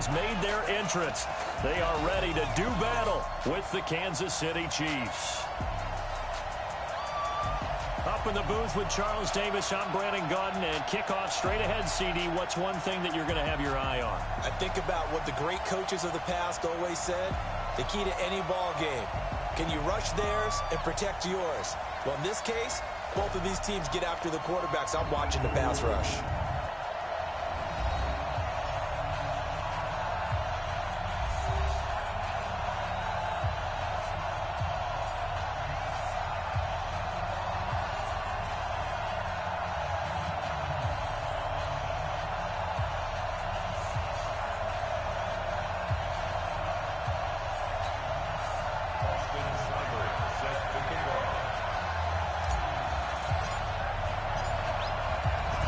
has made their entrance. They are ready to do battle with the Kansas City Chiefs. Up in the booth with Charles Davis, I'm Brandon Gaudin, and kickoff straight ahead, CD. What's one thing that you're going to have your eye on? I think about what the great coaches of the past always said. The key to any ball game. Can you rush theirs and protect yours? Well, in this case, both of these teams get after the quarterbacks. I'm watching the pass rush.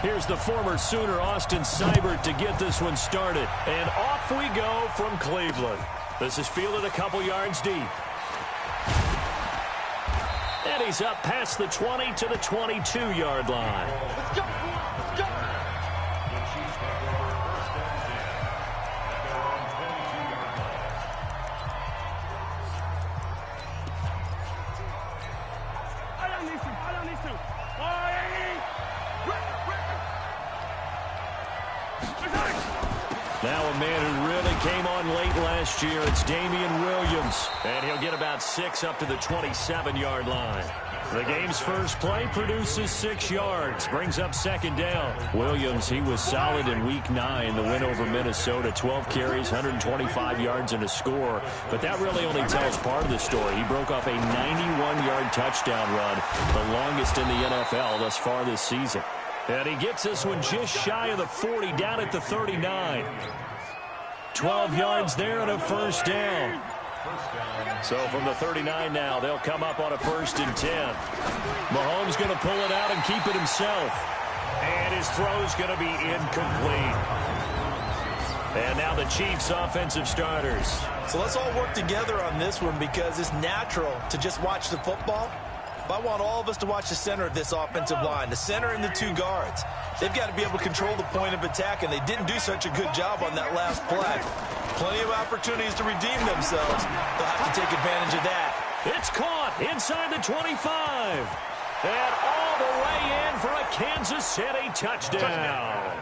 Here's the former Sooner, Austin Seibert, to get this one started. And off we go from Cleveland. This is fielded a couple yards deep. And he's up past the 20 to the 22-yard line. Let's go! Let's go! Now a man who really came on late last year, it's Damian Williams. And he'll get about 6 up to the 27-yard line. The game's first play produces 6 yards, brings up second down. Williams, he was solid in Week 9, the win over Minnesota. 12 carries, 125 yards and a score. But that really only tells part of the story. He broke off a 91-yard touchdown run, the longest in the NFL thus far this season. And he gets this one just shy of the 40, down at the 39. 12 yards there and a first down. So from the 39 now, they'll come up on a 1st and 10. Mahomes going to pull it out and keep it himself. And his throw's going to be incomplete. And now the Chiefs' offensive starters. So let's all work together on this one because it's natural to just watch the football. But I want all of us to watch the center of this offensive line, the center and the 2 guards. They've got to be able to control the point of attack, and they didn't do such a good job on that last play. Plenty of opportunities to redeem themselves. They'll have to take advantage of that. It's caught inside the 25. And all the way in for a Kansas City touchdown.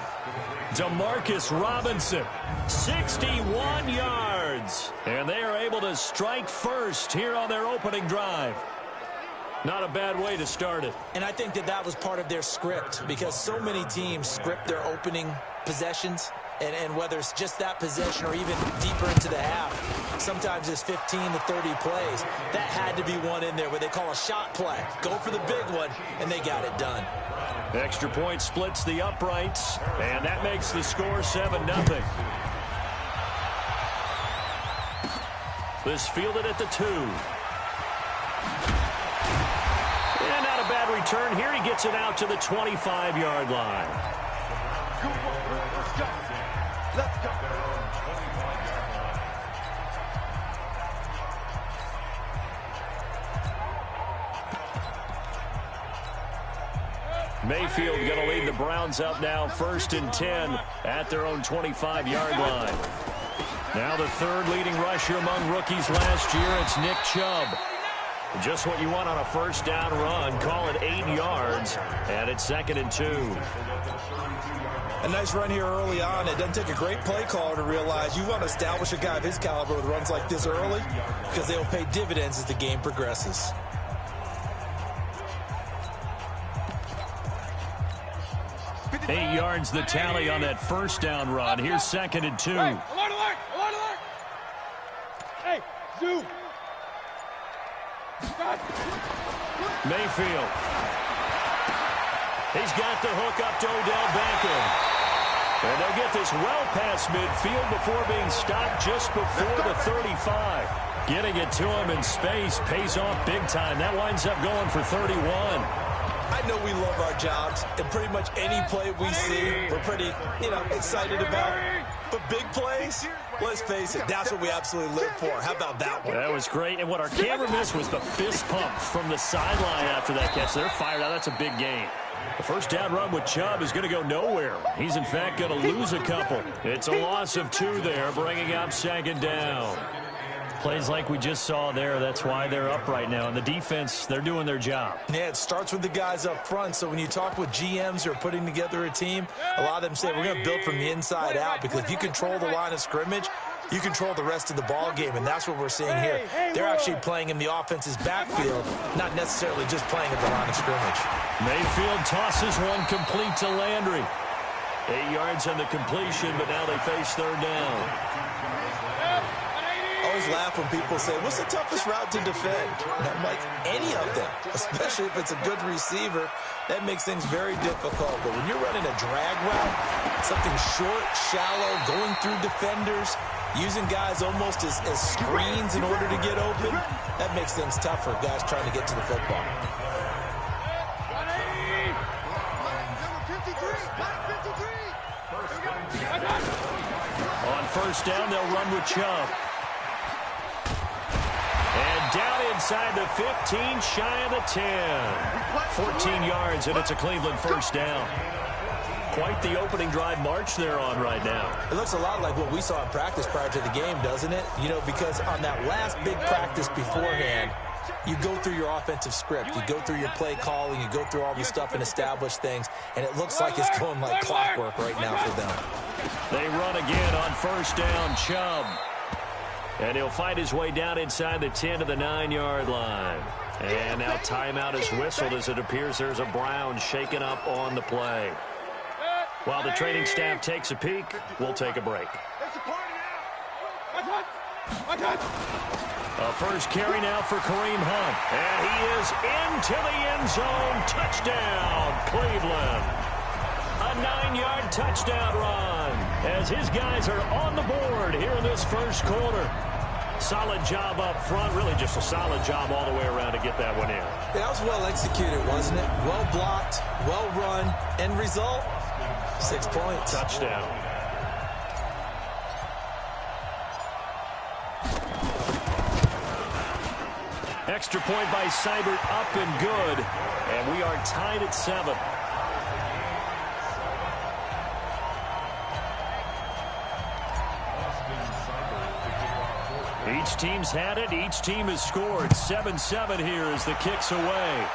Demarcus Robinson, 61 yards. And they are able to strike first here on their opening drive. Not a bad way to start it. And I think that that was part of their script because so many teams script their opening possessions. And whether it's just that possession or even deeper into the half, sometimes it's 15 to 30 plays. That had to be one in there where they call a shot play. Go for the big one, and they got it done. Extra point splits the uprights, and that makes the score 7-0. This fielded at the 2. And not a bad return here. He gets it out to the 25-yard line. Let's go. Let's go. Mayfield going to lead the Browns up now, 1st and 10 at their own 25-yard line. Now the 3rd leading rusher among rookies last year, it's Nick Chubb. Just what you want on a first down run. Call it 8 yards, and it's 2nd and 2. A nice run here early on. It doesn't take a great play caller to realize you want to establish a guy of his caliber with runs like this early because they will pay dividends as the game progresses. Eight yards the tally on that first down run. Here's 2nd and 2. Hey, alert, alert, alert, alert. Hey, zoom. Mayfield. He's got the hook up to Odell Beckham. And they'll get this well past midfield before being stopped just before the 35. Getting it to him in space pays off big time. That winds up going for 31. I know we love our jobs, and pretty much any play we see, we're pretty, excited about. But big plays, let's face it, that's what we absolutely live for. How about that one? That was great. And what our camera missed was the fist pump from the sideline after that catch. They're fired out. That's a big game. The first down run with Chubb is going to go nowhere. He's, in fact, going to lose a couple. It's a loss of 2 there, bringing up second down. Plays like we just saw there, that's why they're up right now. And the defense, they're doing their job. Yeah, it starts with the guys up front. So when you talk with GMs who are putting together a team, a lot of them say we're going to build from the inside out, because if you control the line of scrimmage, you control the rest of the ball game, and that's what we're seeing here. They're actually playing in the offense's backfield, not necessarily just playing at the line of scrimmage. Mayfield tosses one complete to Landry. 8 yards on the completion, but now they face third down. I always laugh when people say, what's the toughest route to defend? And I'm like, any of them, especially if it's a good receiver. That makes things very difficult. But when you're running a drag route, something short, shallow, going through defenders, using guys almost as screens in order to get open, that makes things tough for guys trying to get to the football. On first down, they'll run with Chubb. And down inside the 15, shy of the 10. 14 yards, and it's a Cleveland first down. Quite the opening drive march they're on right now. It looks a lot like what we saw in practice prior to the game, doesn't it? You know, because on that last big practice beforehand, you go through your offensive script. You go through your play calling. You go through all the stuff and establish things. And it looks like it's going like clockwork right now for them. They run again on first down, Chubb. And he'll fight his way down inside the 10 to the 9-yard line. And now timeout is whistled as it appears there's a Brown shaken up on the play. While the training staff takes a peek, we'll take a break. A first carry now for Kareem Hunt. And he is into the end zone. Touchdown, Cleveland. A 9-yard touchdown run as his guys are on the board here in this first quarter. Solid job up front. Really just a solid job all the way around to get that one in. Yeah, that was well executed, wasn't it? Well blocked, well run. End result, 6 points. Touchdown. Extra point by Seibert, up and good. And we are tied at 7. Each team's had it. Each team has scored. 7-7 here as the kick's away.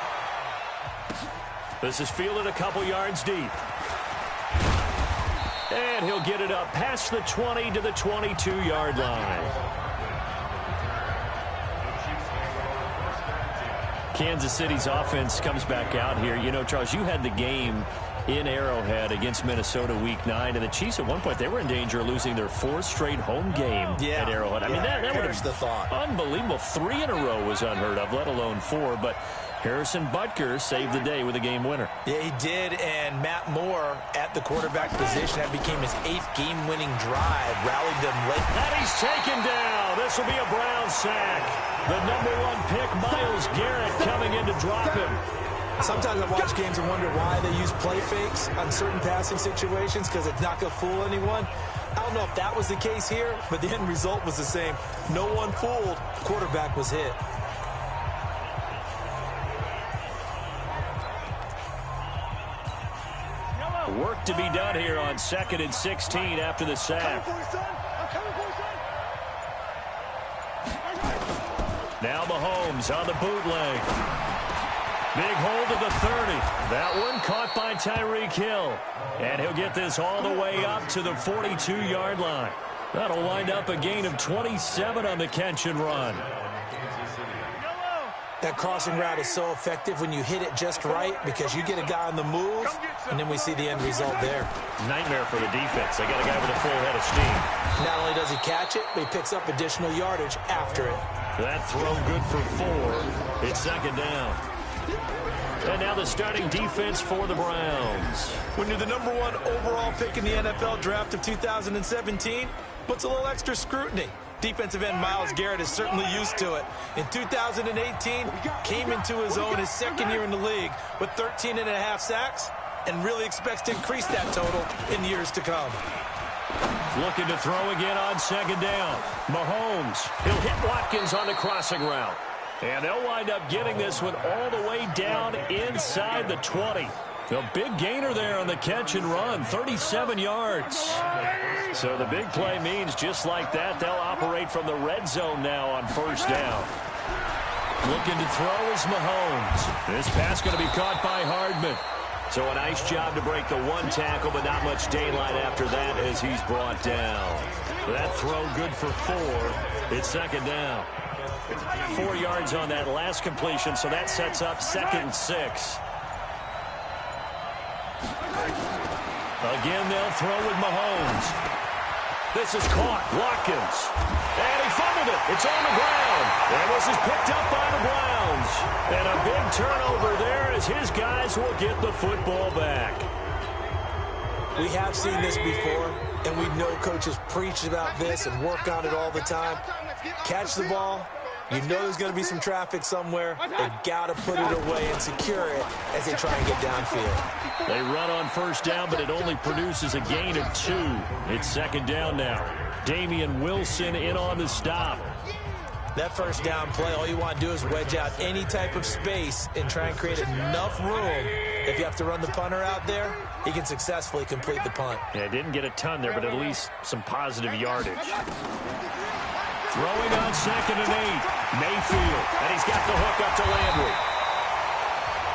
This is fielded a couple yards deep. And he'll get it up past the 20 to the 22-yard line. Kansas City's offense comes back out here. You know, Charles, you had the game in Arrowhead against Minnesota Week 9, and the Chiefs at one point, they were in danger of losing their 4th straight home game at Arrowhead. I mean, that would have the thought. Unbelievable. 3 in a row was unheard of, let alone 4. But Harrison Butker saved the day with a game winner. Yeah, he did, and Matt Moore at the quarterback position. That became his 8th game-winning drive, rallied them late. And he's taken down. This will be a Brown sack. The #1 pick, Myles Garrett, coming in to drop him. Sometimes I watch games and wonder why they use play fakes on certain passing situations, because it's not going to fool anyone. I don't know if that was the case here, but the end result was the same. No one fooled. Quarterback was hit. Work to be done here on 2nd and 16 after the sack. Now Mahomes on the bootleg. Big hold of the 30. That one caught by Tyreek Hill. And he'll get this all the way up to the 42-yard line. That'll wind up a gain of 27 on the catch and run. That crossing route is so effective when you hit it just right, because you get a guy on the move, and then we see the end result there. Nightmare for the defense. They got a guy with a full head of steam. Not only does he catch it, but he picks up additional yardage after it. That throw good for 4. It's 2nd down. And now the starting defense for the Browns. When you're the #1 overall pick in the NFL draft of 2017, puts a little extra scrutiny. Defensive end Myles Garrett is certainly used to it. In 2018, came into his own his 2nd year in the league with 13.5 sacks, and really expects to increase that total in years to come. Looking to throw again on 2nd down. Mahomes, he'll hit Watkins on the crossing route. And they'll wind up getting this one all the way down inside the 20. A big gainer there on the catch and run, 37 yards. So the big play means just like that, they'll operate from the red zone now on first down. Looking to throw is Mahomes. This pass going to be caught by Hardman. So a nice job to break the one tackle, but not much daylight after that as he's brought down. That throw good for 4. It's second down. 4 yards on that last completion, so that sets up 2nd and 6. Again, they'll throw with Mahomes. This is caught. Watkins. And he fumbled it. It's on the ground. And this is picked up by the Browns. And a big turnover there as his guys will get the football back. We have seen this before, and we know coaches preach about this and work on it all the time. Catch the ball. You know there's going to be some traffic somewhere. They've got to put it away and secure it as they try and get downfield. They run on first down, but it only produces a gain of 2. It's second down now. Damian Wilson in on the stop. That first down play, all you want to do is wedge out any type of space and try and create enough room. If you have to run the punter out there, he can successfully complete the punt. Yeah, didn't get a ton there, but at least some positive yardage. Throwing on 2nd and 8. Mayfield, and he's got the hook up to Landry.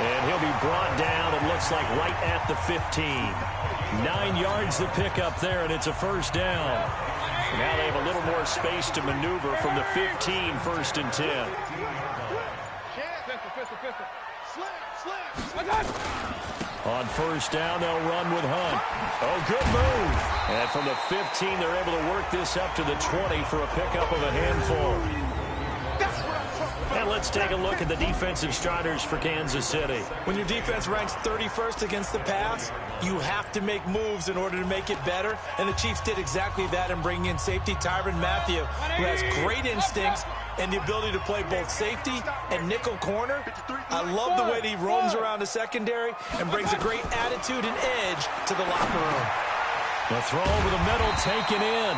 And he'll be brought down, it looks like right at the 15. 9 yards the pickup there, and it's a first down. Now they have a little more space to maneuver from the 15, 1st and 10. On first down, they'll run with Hunt. Oh, good move. And from the 15, they're able to work this up to the 20 for a pickup of a handful. And let's take a look at the defensive starters for Kansas City. When your defense ranks 31st against the pass, you have to make moves in order to make it better. And the Chiefs did exactly that in bringing in safety Tyrann Mathieu, who has great instincts and the ability to play both safety and nickel corner. I love the way that he roams around the secondary and brings a great attitude and edge to the locker room. The throw over the middle taken in.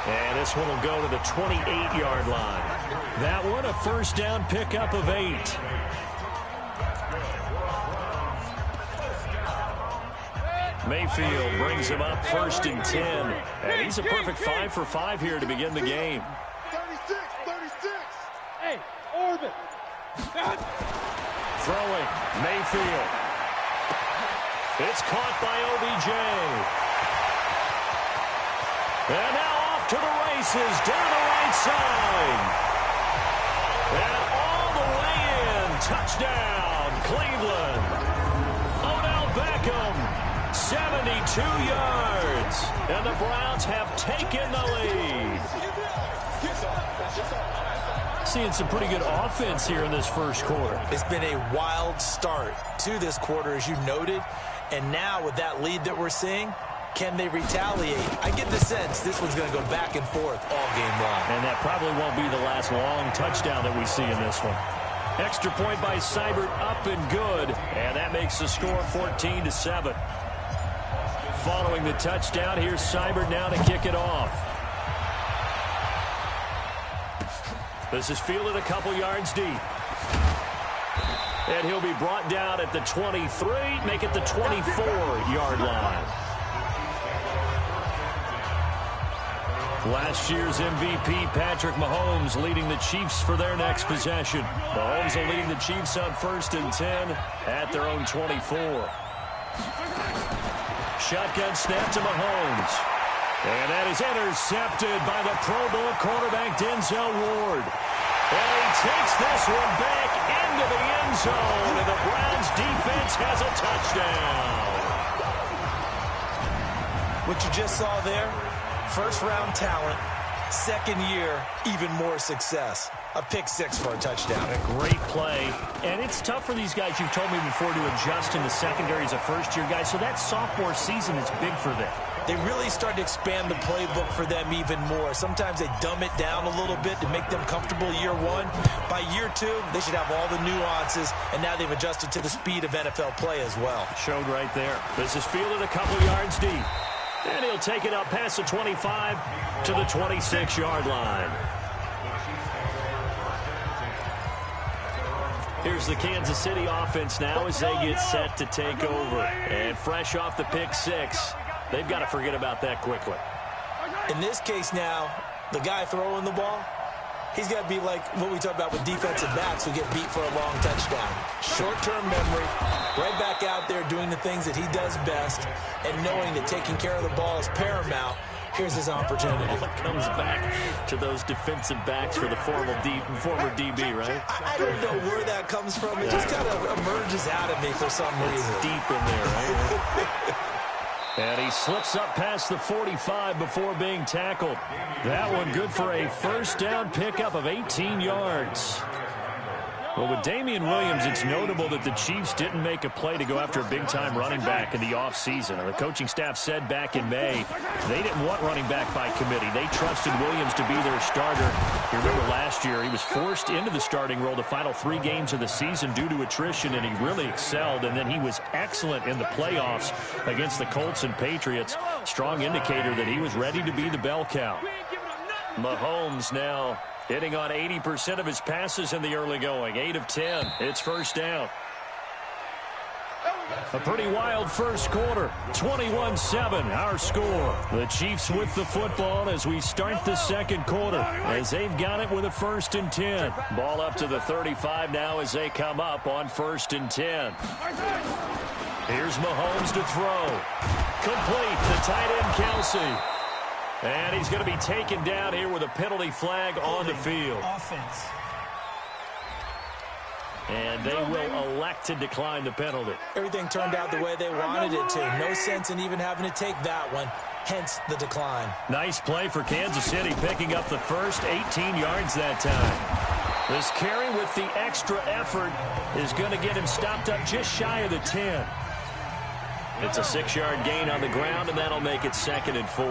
And this one will go to the 28-yard line. That one, a first down pickup of 8. Mayfield brings him up 1st and 10. And he's a perfect 5 for 5 here to begin the game. 36. Hey, orbit. Throwing, Mayfield. It's caught by OBJ. And now off to the races, down the right side. And all the way in, touchdown, Cleveland. Odell Beckham, 72 yards. And the Browns have taken the lead. Seeing some pretty good offense here in this first quarter. It's been a wild start to this quarter, as you noted. And now with that lead that we're seeing, can they retaliate? I get the sense this one's going to go back and forth all game long. And that probably won't be the last long touchdown that we see in this one. Extra point by Seibert, up and good. And that makes the score 14-7. Following the touchdown, here's Seibert now to kick it off. This is fielded a couple yards deep. And he'll be brought down at the 23, make it the 24-yard line. Last year's MVP, Patrick Mahomes, leading the Chiefs for their next possession. Mahomes will lead the Chiefs on 1st and 10 at their own 24. Shotgun snap to Mahomes. And that is intercepted by the Pro Bowl quarterback Denzel Ward. And he takes this one back into the end zone, and the Browns defense has a touchdown. What you just saw there, first-round talent, second year, even more success. A pick six for a touchdown. A great play. And it's tough for these guys, you've told me before, to adjust in the secondary as a first-year guy. So that sophomore season is big for them. They really start to expand the playbook for them even more. Sometimes they dumb it down a little bit to make them comfortable year one. By year two, they should have all the nuances, and now they've adjusted to the speed of NFL play as well. Showed right there. This is fielded a couple yards deep. And he'll take it up past the 25 to the 26-yard line. Here's the Kansas City offense now as they get set to take over. And fresh off the pick six, they've got to forget about that quickly. In this case now, the guy throwing the ball, he's got to be like what we talk about with defensive backs who get beat for a long touchdown. Short-term memory, right back out there doing the things that he does best, and knowing that taking care of the ball is paramount. Here's his opportunity. It comes back to those defensive backs for the former DB, right? I don't know where that comes from. It just kind of emerges out of me for some reason. It's deep in there, right? And he slips up past the 45 before being tackled. That one good for a first down pickup of 18 yards. Well, with Damian Williams, it's notable that the Chiefs didn't make a play to go after a big-time running back in the offseason. The coaching staff said back in May they didn't want running back by committee. They trusted Williams to be their starter. You remember last year he was forced into the starting role the final 3 games of the season due to attrition, and he really excelled. And then he was excellent in the playoffs against the Colts and Patriots. Strong indicator that he was ready to be the bell cow. Mahomes now hitting on 80% of his passes in the early going. 8 of 10. It's first down. A pretty wild first quarter. 21-7, our score. The Chiefs with the football as we start the second quarter, as they've got it with a 1st and 10. Ball up to the 35 now as they come up on 1st and 10. Here's Mahomes to throw. Complete to tight end Kelsey. And he's going to be taken down here with a penalty flag on the field. Offense. And they will elect to decline the penalty. Everything turned out the way they wanted it to. No sense in even having to take that one. Hence the decline. Nice play for Kansas City, picking up the first 18 yards that time. This carry with the extra effort is going to get him stopped up just shy of the 10. It's a 6-yard gain on the ground, and that'll make it 2nd and 4.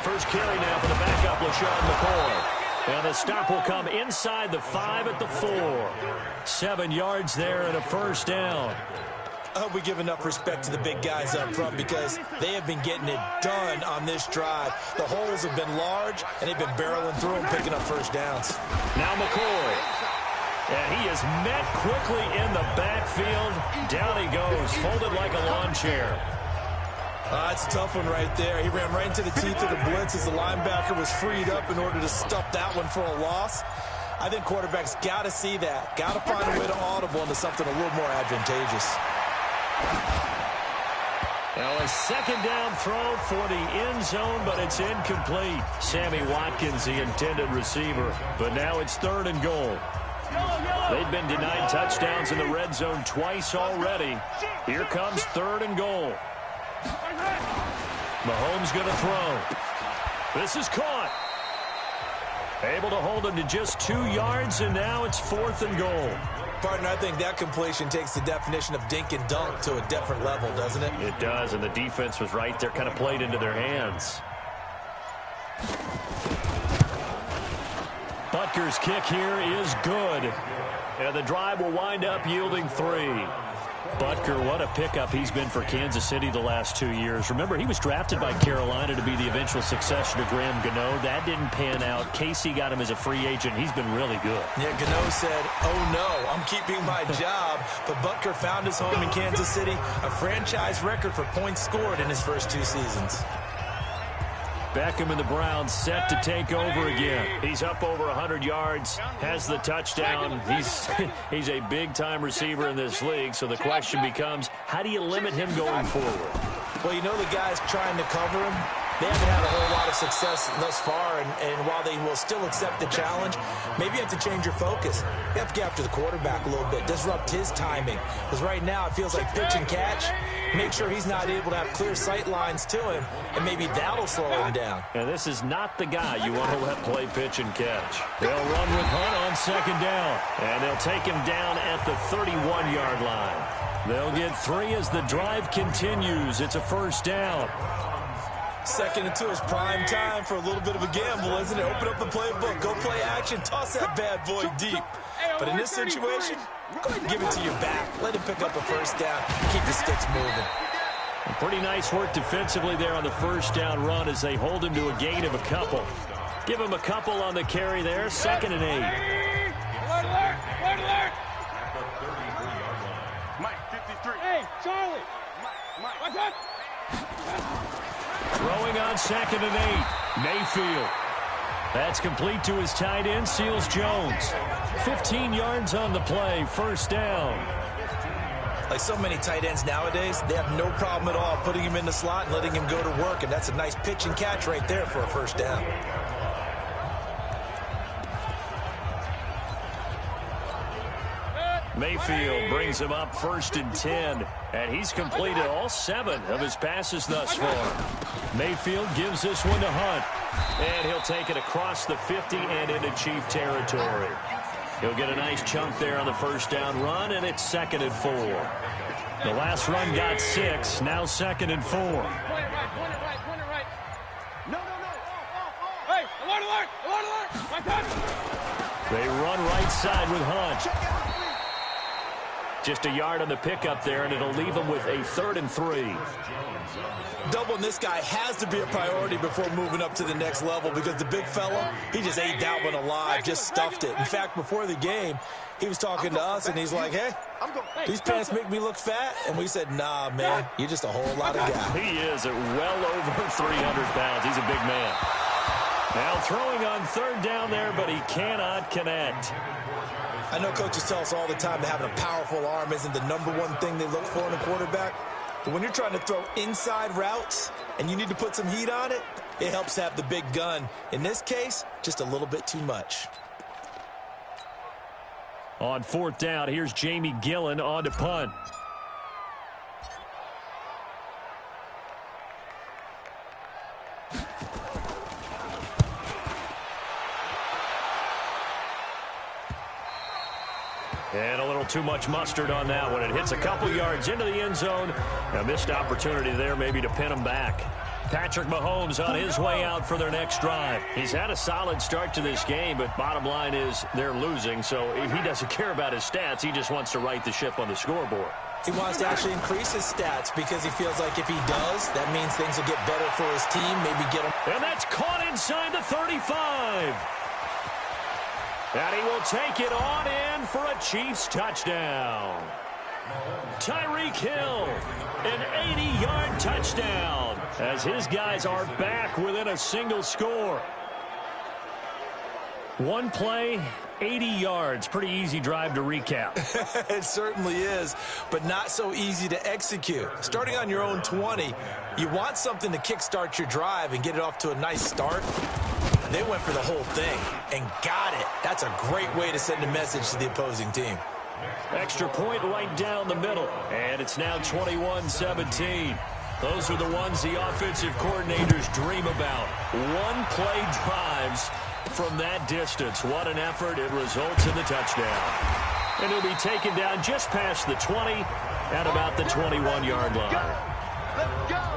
First carry now for the backup, LaShawn McCoy. And the stop will come inside the 5 at the 4. 7 yards there and a first down. I hope we give enough respect to the big guys up front because they have been getting it done on this drive. The holes have been large, and they've been barreling through them, picking up first downs. Now McCoy. And he is met quickly in the backfield. Down he goes, folded like a lawn chair. That's a tough one right there. He ran right into the teeth of the blitz as the linebacker was freed up in order to stop that one for a loss. I think quarterbacks got to see that. Got to find a way to audible into something a little more advantageous. Now a 2nd down throw for the end zone, but it's incomplete. Sammy Watkins, the intended receiver. But now it's 3rd and goal. They've been denied touchdowns in the red zone twice already. Here comes 3rd and goal. Mahomes going to throw. This is caught. Able to hold him to just 2 yards, and now it's 4th and goal. Partner, I think that completion takes the definition of dink and dunk to a different level, doesn't it? It does, and the defense was right there, kind of played into their hands. Butker's kick here is good. And the drive will wind up yielding 3. Butker, what a pickup he's been for Kansas City the last 2 years. Remember, he was drafted by Carolina to be the eventual successor to Graham Gano. That didn't pan out. Casey got him as a free agent. He's been really good. Yeah, Gano said, oh no, I'm keeping my job. But Butker found his home in Kansas City, a franchise record for points scored in his first 2 seasons. Beckham and the Browns set to take over again. He's up over 100 yards, has the touchdown. He's a big-time receiver in this league, so the question becomes, how do you limit him going forward? Well, you know the guys trying to cover him, they haven't had a whole lot of success thus far, and while they will still accept the challenge, maybe you have to change your focus. You have to get after the quarterback a little bit, disrupt his timing, because right now it feels like pitch and catch. Make sure he's not able to have clear sight lines to him, and maybe that'll slow him down. And this is not the guy you want to let play pitch and catch. They'll run with Hunt on 2nd down, and they'll take him down at the 31-yard line. They'll get 3 as the drive continues. It's a first down. 2nd and 2 is prime time for a little bit of a gamble, isn't it? Open up the playbook, go play action, toss that bad boy deep. But in this situation, go ahead and give it to your back. Let him pick up a first down. Keep the sticks moving. Pretty nice work defensively there on the first down run as they hold him to a gain of a couple. Give him a couple on the carry there. 2nd and 8. Alert, alert, alert, alert. Mike, 53. Hey, Charlie. Mike. What's up? Throwing on 2nd and 8. Mayfield. That's complete to his tight end, Seals Jones. 15 yards on the play, 1st down. Like so many tight ends nowadays, they have no problem at all putting him in the slot and letting him go to work, and that's a nice pitch and catch right there for a 1st down. Mayfield brings him up 1st and 10, and he's completed all 7 of his passes thus far. Mayfield gives this one to Hunt, and he'll take it across the 50 and into Chief territory. He'll get a nice chunk there on the 1st down run, and it's 2nd and 4. The last run got 6, now 2nd and 4. Point it right, point it right, point it right. No. Hey, alert, alert, alert, alert. What's up? They run right side with Hunt. Just a yard on the pickup there, and it'll leave them with a 3rd and 3. Doubling this guy has to be a priority before moving up to the next level because the big fella, he just ate that one alive, just stuffed it. In fact, before the game, he was talking to us, and he's like, hey, these pants make me look fat. And we said, nah, man, you're just a whole lot of guy. He is at well over 300 pounds. He's a big man. Now throwing on 3rd down there, but he cannot connect. I know coaches tell us all the time that having a powerful arm isn't the #1 thing they look for in a quarterback. But when you're trying to throw inside routes and you need to put some heat on it, it helps to have the big gun. In this case, just a little bit too much. On 4th down, here's Jamie Gillen on to punt. And a little too much mustard on that one. It hits a couple yards into the end zone. A missed opportunity there maybe to pin him back. Patrick Mahomes on his way out for their next drive. He's had a solid start to this game, but bottom line is they're losing, so he doesn't care about his stats. He just wants to right the ship on the scoreboard. He wants to actually increase his stats because he feels like if he does, that means things will get better for his team, maybe get him. And that's caught inside the 35. And he will take it on in for a Chiefs touchdown. Tyreek Hill, an 80-yard touchdown as his guys are back within a single score. One play, 80 yards. Pretty easy drive to recap. It certainly is, but not so easy to execute. Starting on your own 20, you want something to kickstart your drive and get it off to a nice start. They went for the whole thing and got it. That's a great way to send a message to the opposing team. Extra point right down the middle. And it's now 21-17. Those are the ones the offensive coordinators dream about. One-play drives from that distance. What an effort. It results in the touchdown. And he'll be taken down just past the 20 at about the 21-yard line. Let's go.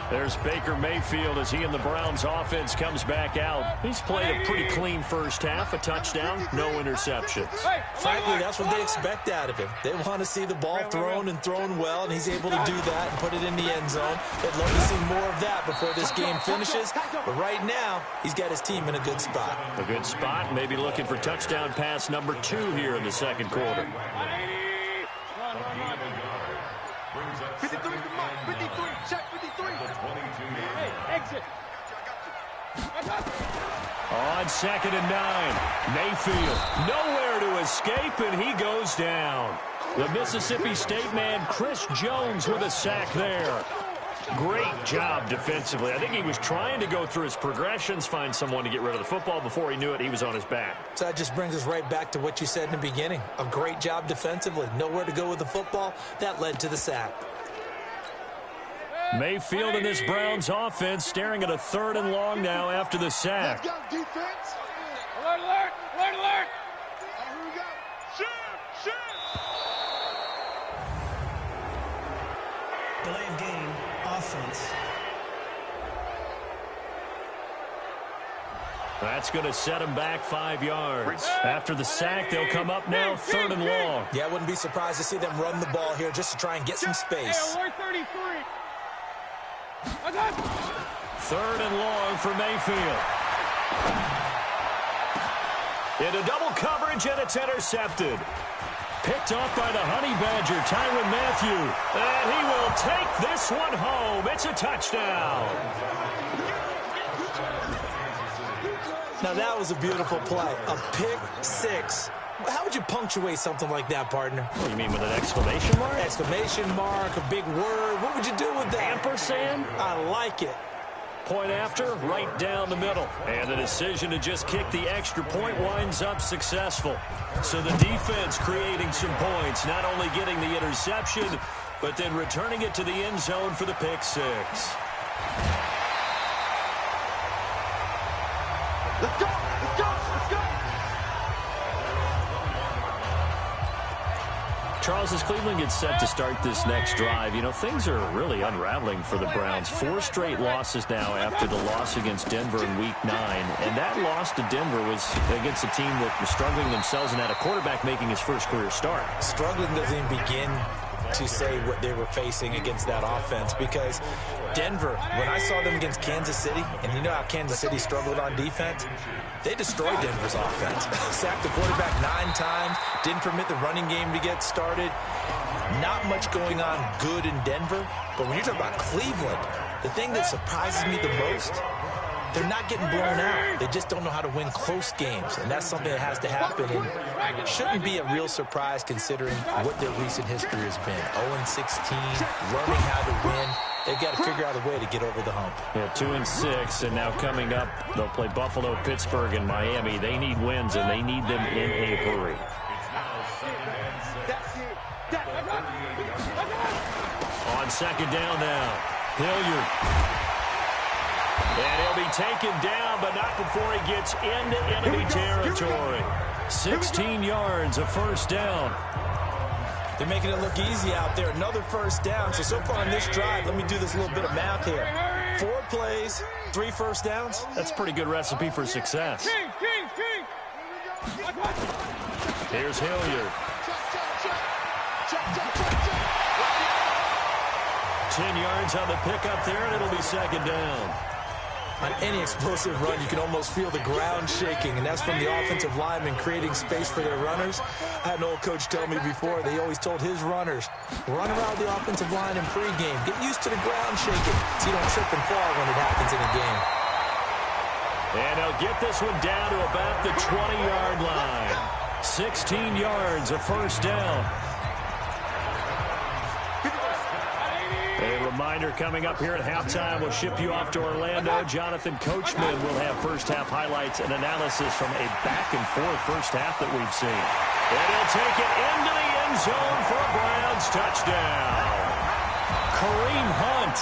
There's Baker Mayfield as he and the Browns offense comes back out. He's played a pretty clean first half, a touchdown, no interceptions. Frankly, that's what they expect out of him. They want to see the ball thrown and thrown well, and he's able to do that and put it in the end zone. They'd love to see more of that before this game finishes. But right now, he's got his team in a good spot. A good spot, maybe looking for touchdown pass number 2 here in the second quarter. 53, 53, check 53. Hey, exit. On 2nd and 9, Mayfield nowhere to escape, and he goes down. The Mississippi State man, Chris Jones, with a sack there. Great job defensively. I think he was trying to go through his progressions, find someone to get rid of the football. Before he knew it, he was on his back. So that just brings us right back to what you said in the beginning. A great job defensively. Nowhere to go with the football. That led to the sack. Mayfield in this Browns offense staring at a 3rd and long now after the sack. Let's go, defense. Alert, alert, alert, alert. Here we go. Shoot. Delay of game, offense. That's going to set him back 5 yards. After the sack, they'll come up now 3rd and long. Yeah, I wouldn't be surprised to see them run the ball here just to try and get some space. Hey, alert 33. What's up? Third and long for Mayfield. Into double coverage, and it's intercepted. Picked off by the Honey Badger, Tyrann Mathieu. And he will take this one home. It's a touchdown. Now, that was a beautiful play. A pick six. How would you punctuate something like that, partner? What do you mean, with an exclamation mark? Exclamation mark, a big word. What would you do with that? Ampersand? I like it. Point after, right down the middle. And the decision to just kick the extra point winds up successful. So the defense creating some points, not only getting the interception, but then returning it to the end zone for the pick six. Let's go! Let's go! Let's go! Charles, as Cleveland gets set to start this next drive, you know, things are really unraveling for the Browns. 4 straight losses now after the loss against Denver in Week 9. And that loss to Denver was against a team that was struggling themselves and had a quarterback making his first career start. Struggling doesn't even begin to say what they were facing against that offense, because Denver, when I saw them against Kansas City, and you know how Kansas City struggled on defense, they destroyed Denver's offense. Sacked the quarterback 9 times, didn't permit the running game to get started. Not much going on good in Denver, but when you're talking about Cleveland, the thing that surprises me the most, they're not getting blown out. They just don't know how to win close games, and that's something that has to happen, and shouldn't be a real surprise considering what their recent history has been. 0-16, learning how to win. They've got to figure out a way to get over the hump. Yeah, 2-6, and now coming up, they'll play Buffalo, Pittsburgh, and Miami. They need wins, and they need them in a hurry. On second down now, Hilliard. And he'll be taken down, but not before he gets into enemy territory. 16 yards, a first down. They're making it look easy out there. Another first down. So far in this drive, let me do this little bit of math here. 4 plays, 3 first downs. That's a pretty good recipe for success. Here's Hilliard. 10 yards on the pickup there, and it'll be second down. On any explosive run, you can almost feel the ground shaking, and that's from the offensive linemen creating space for their runners. I had an old coach tell me before, they always told his runners, run around the offensive line in pregame. Get used to the ground shaking so you don't trip and fall when it happens in a game. And they'll get this one down to about the 20-yard line. 16 yards, a first down. A reminder coming up here at halftime. We'll ship you off to Orlando. Jonathan Coachman will have first-half highlights and analysis from a back-and-forth first half that we've seen. And he'll take it into the end zone for a Browns touchdown. Kareem Hunt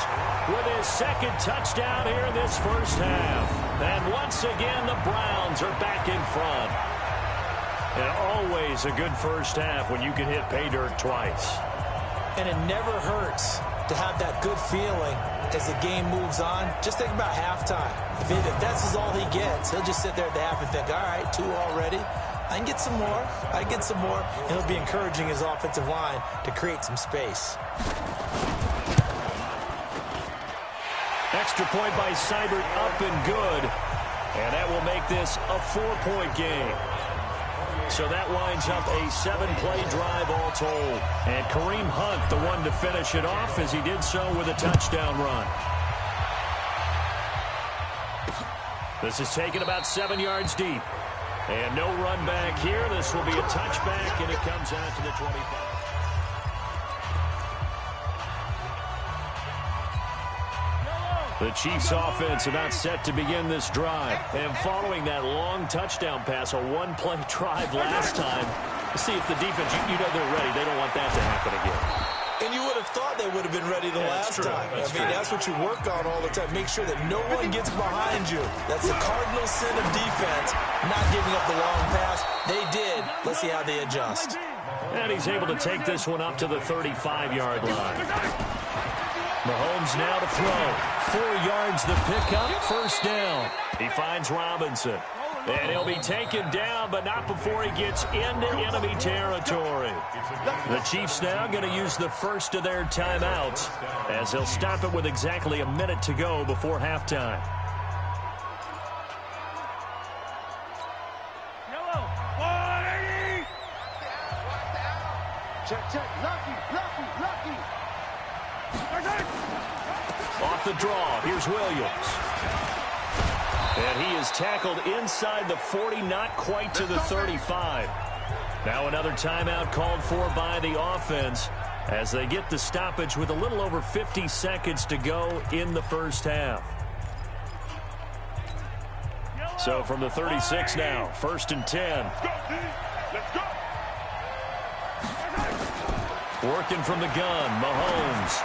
with his second touchdown here in this first half. And once again, the Browns are back in front. And always a good first half when you can hit pay dirt twice. And it never hurts to have that good feeling as the game moves on. Just think about halftime. If that's all he gets, he'll just sit there at the half and think, all right, 2 already. I can get some more. I can get some more. And he'll be encouraging his offensive line to create some space. Extra point by Seibert, up and good. And that will make this a 4-point game. So that winds up a 7-play drive all told. And Kareem Hunt, the one to finish it off, as he did so with a touchdown run. This is taken about 7 yards deep. And no run back here. This will be a touchback, and it comes out to the 25. The Chiefs offense about set to begin this drive. And following that long touchdown pass, a 1-play drive last time, see if the defense, you know they're ready. They don't want that to happen again. And you would have thought they would have been ready the last time. That's what you work on all the time. Make sure that no one gets behind you. That's the cardinal sin of defense, not giving up the long pass. They did. Let's see how they adjust. And he's able to take this one up to the 35-yard line. Mahomes now to throw. 4 yards the pickup, first down. He finds Robinson. And he'll be taken down, but not before he gets into enemy territory. The Chiefs now going to use the first of their timeouts as they'll stop it with exactly a minute to go before halftime. Check, check. Lucky. Off the draw, here's Williams. And he is tackled inside the 40, not quite to the 35. Now another timeout called for by the offense as they get the stoppage with a little over 50 seconds to go in the first half. So from the 36 now, 1st and 10. Working from the gun, Mahomes.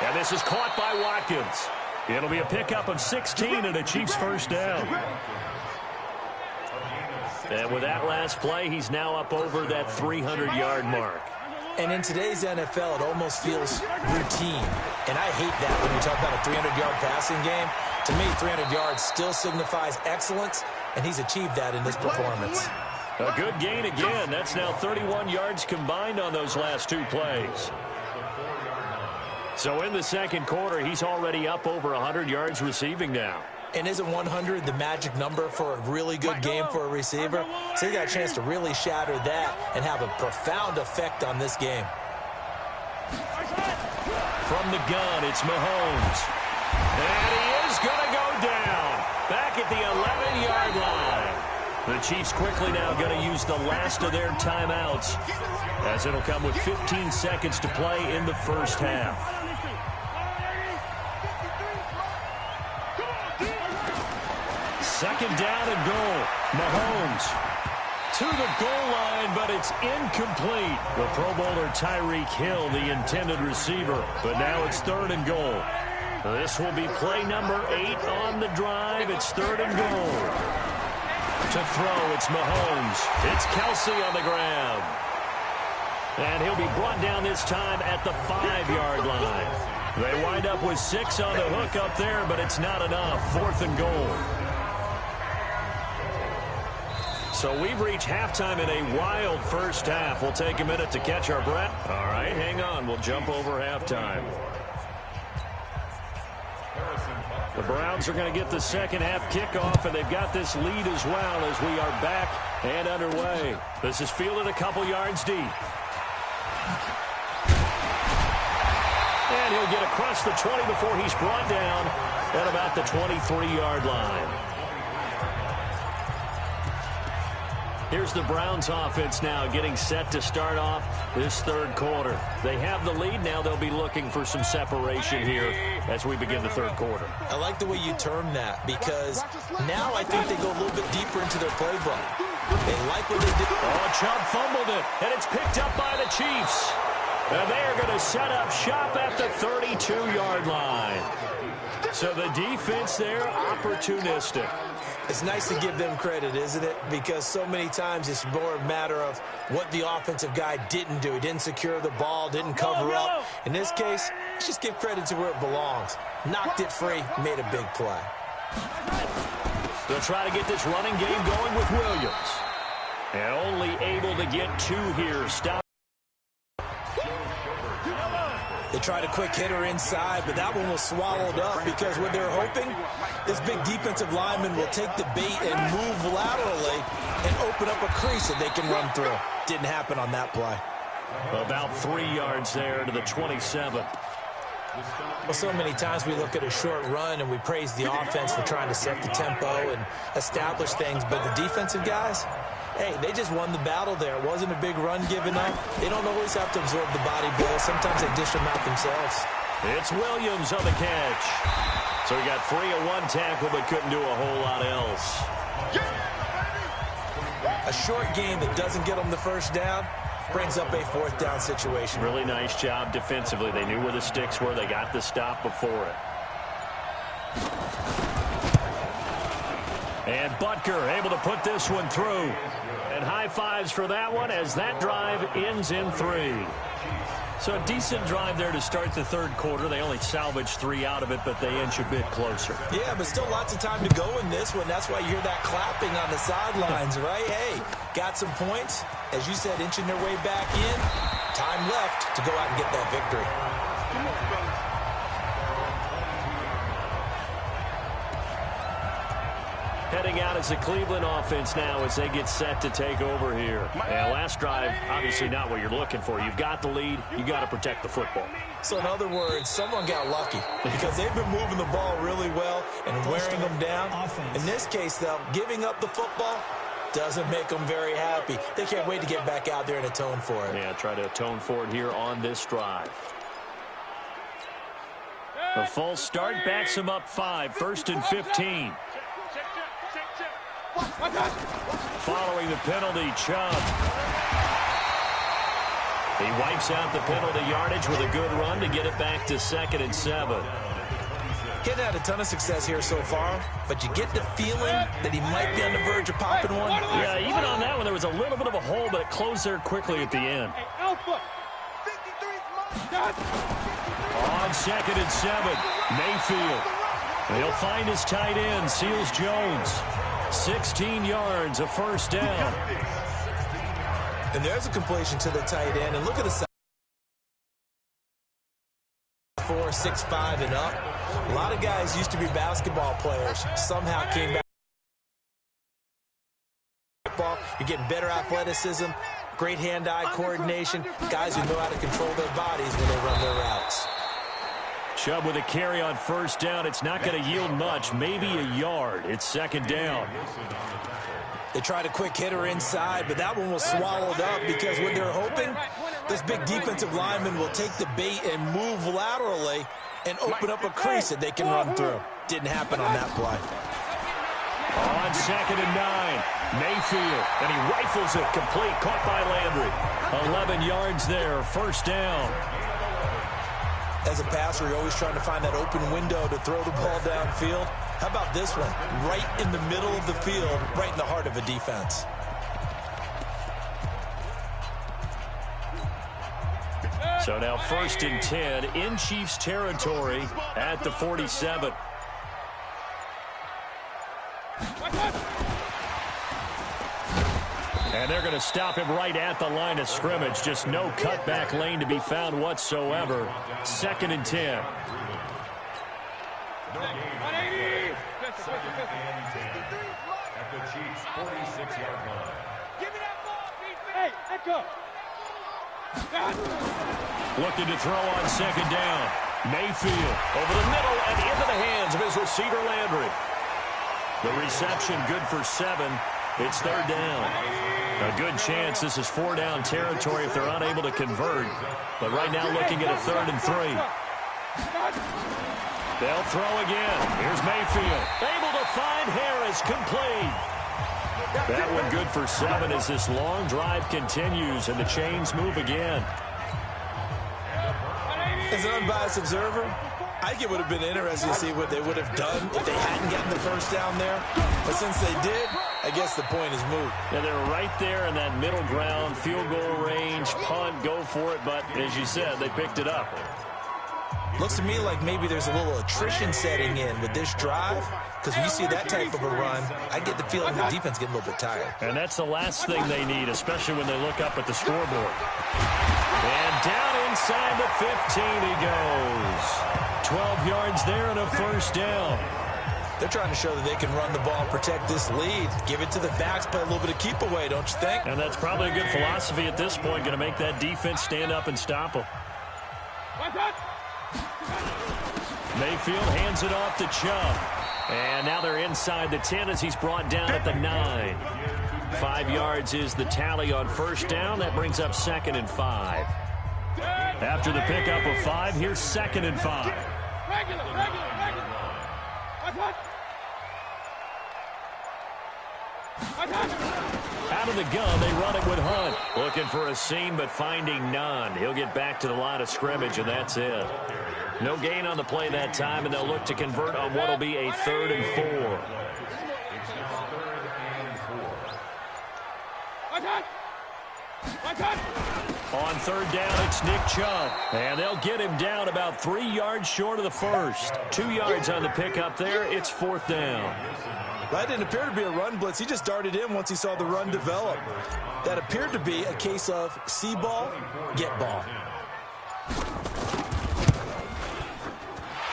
And this is caught by Watkins. It'll be a pickup of 16 and a Chiefs first down. And with that last play, he's now up over that 300-yard mark. And in today's NFL, it almost feels routine. And I hate that when you talk about a 300-yard passing game. To me, 300 yards still signifies excellence, and he's achieved that in this performance. A good gain again. That's now 31 yards combined on those last two plays. So in the second quarter, he's already up over 100 yards receiving now. And isn't 100 the magic number for a really good game for a receiver? So he got a chance to really shatter that and have a profound effect on this game. From the gun, it's Mahomes. And he is going to go down. Back at the 11-yard line. The Chiefs quickly now going to use the last of their timeouts as it'll come with 15 seconds to play in the first half. Second down and goal. Mahomes to the goal line, but it's incomplete. The Pro Bowler Tyreek Hill, the intended receiver, but now it's 3rd and goal. This will be play number 8 on the drive. It's 3rd and goal. To throw, it's Mahomes. It's Kelsey on the ground. And he'll be brought down this time at the 5-yard line. They wind up with 6 on the hook up there, but it's not enough. 4th and goal. So we've reached halftime in a wild first half. We'll take a minute to catch our breath. All right, hang on. We'll jump over halftime. The Browns are going to get the second half kickoff, and they've got this lead as well as we are back and underway. This is fielded a couple yards deep. And he'll get across the 20 before he's brought down at about the 23-yard line. Here's the Browns offense now getting set to start off this third quarter. They have the lead. Now they'll be looking for some separation here as we begin the third quarter. I like the way you term that because now I think they go a little bit deeper into their playbook. They like what they did. Oh, Chubb fumbled it, and it's picked up by the Chiefs. And they are going to set up shop at the 32-yard line. So the defense there, opportunistic. It's nice to give them credit, isn't it? Because so many times it's more a matter of what the offensive guy didn't do. He didn't secure the ball, didn't cover up. In this case, let's just give credit to where it belongs. Knocked it free, made a big play. They'll try to get this running game going with Williams. And only able to get 2 here. Stop. They tried a quick hitter inside, but that one was swallowed up because what they're hoping, this big defensive lineman will take the bait and move laterally and open up a crease that they can run through. Didn't happen on that play. About 3 yards there to the 27. Well, so many times we look at a short run and we praise the offense for trying to set the tempo and establish things, but the defensive guys, hey, they just won the battle there. It wasn't a big run given up. They don't always have to absorb the body blow. Sometimes they dish them out themselves. It's Williams on the catch. So he got free of one tackle but couldn't do a whole lot else. A short game that doesn't get them the first down brings up a 4th down situation. Really nice job defensively. They knew where the sticks were. They got the stop before it. And Butker able to put this one through. And high fives for that one as that drive ends in 3. So a decent drive there to start the third quarter. They only salvaged 3 out of it, but they inch a bit closer. Yeah, but still lots of time to go in this one. That's why you hear that clapping on the sidelines, right? Hey, got some points. As you said, inching their way back in. Time left to go out and get that victory. Come on, brother. Heading out as the Cleveland offense now as they get set to take over here. And last drive, obviously not what you're looking for. You've got the lead. You got to protect the football. So in other words, someone got lucky because they've been moving the ball really well and wearing them down. In this case, though, giving up the football doesn't make them very happy. They can't wait to get back out there and atone for it. Yeah, try to atone for it here on this drive. The false start backs him up 5, 1st and 15. Following the penalty, Chubb. He wipes out the penalty yardage with a good run to get it back to 2nd and 7. Getting had a ton of success here so far, but you get the feeling that he might be on the verge of popping one. Yeah, even on that one, there was a little bit of a hole, but it closed there quickly at the end. On 2nd and 7, Mayfield. He'll find his tight end, Seals Jones. 16 yards, a first down. And there's a completion to the tight end. And look at the size. 4, 6'5", and up. A lot of guys used to be basketball players. Somehow came back. Football, you're getting better athleticism, great hand-eye coordination, guys who know how to control their bodies when they run their routes. Chubb with a carry on first down. It's not going to yield much, maybe a yard. It's 2nd down. They tried a quick hitter inside, but that one was swallowed up because what they're hoping, this big defensive lineman will take the bait and move laterally and open up a crease that they can run through. Didn't happen on that play. On 2nd and 9, Mayfield, and he rifles it complete, caught by Landry. 11 yards there, first down. As a passer, you're always trying to find that open window to throw the ball downfield. How about this one? Right in the middle of the field, right in the heart of a defense. So now 1st and 10 in Chiefs territory at the 47. And they're going to stop him right at the line of scrimmage. Just no cutback lane to be found whatsoever. 2nd and 10. 180. At the Chiefs' 46-yard line. Give me that ball, defense. Hey, let go. Looking to throw on 2nd down. Mayfield over the middle and into the hands of his receiver Landry. The reception good for 7. It's 3rd down. A good chance this is 4-down territory if they're unable to convert. But right now looking at a 3rd and 3. They'll throw again. Here's Mayfield. Able to find Harris, complete. That one good for 7 as this long drive continues and the chains move again. As an unbiased observer, I think it would have been interesting to see what they would have done if they hadn't gotten the first down there. But since they did, I guess the point is moot. Yeah, they were right there in that middle ground, field goal range, punt, go for it. But as you said, they picked it up. Looks to me like maybe there's a little attrition setting in with this drive. Because when you see that type of a run, I get the feeling the defense getting a little bit tired. And that's the last thing they need, especially when they look up at the scoreboard. And down inside the 15 he goes. 12 yards there and a first down. They're trying to show that they can run the ball, protect this lead, give it to the backs, play a little bit of keep away, don't you think? And that's probably a good philosophy at this point, going to make that defense stand up and stop them. Mayfield hands it off to Chubb. And now they're inside the 10 as he's brought down at the 9. 5 yards is the tally on first down. That brings up 2nd and 5. After the pickup of 5, here's 2nd and 5. Out of the gun, they run it with Hunt. Looking for a seam, but finding none. He'll get back to the line of scrimmage, and that's it. No gain on the play that time, and they'll look to convert on what will be a 3rd and 4. On third down, it's Nick Chubb. And they'll get him down about 3 yards short of the first. 2 yards on the pickup there. It's fourth down. That didn't appear to be a run blitz. He just darted in once he saw the run develop. That appeared to be a case of see ball, get ball.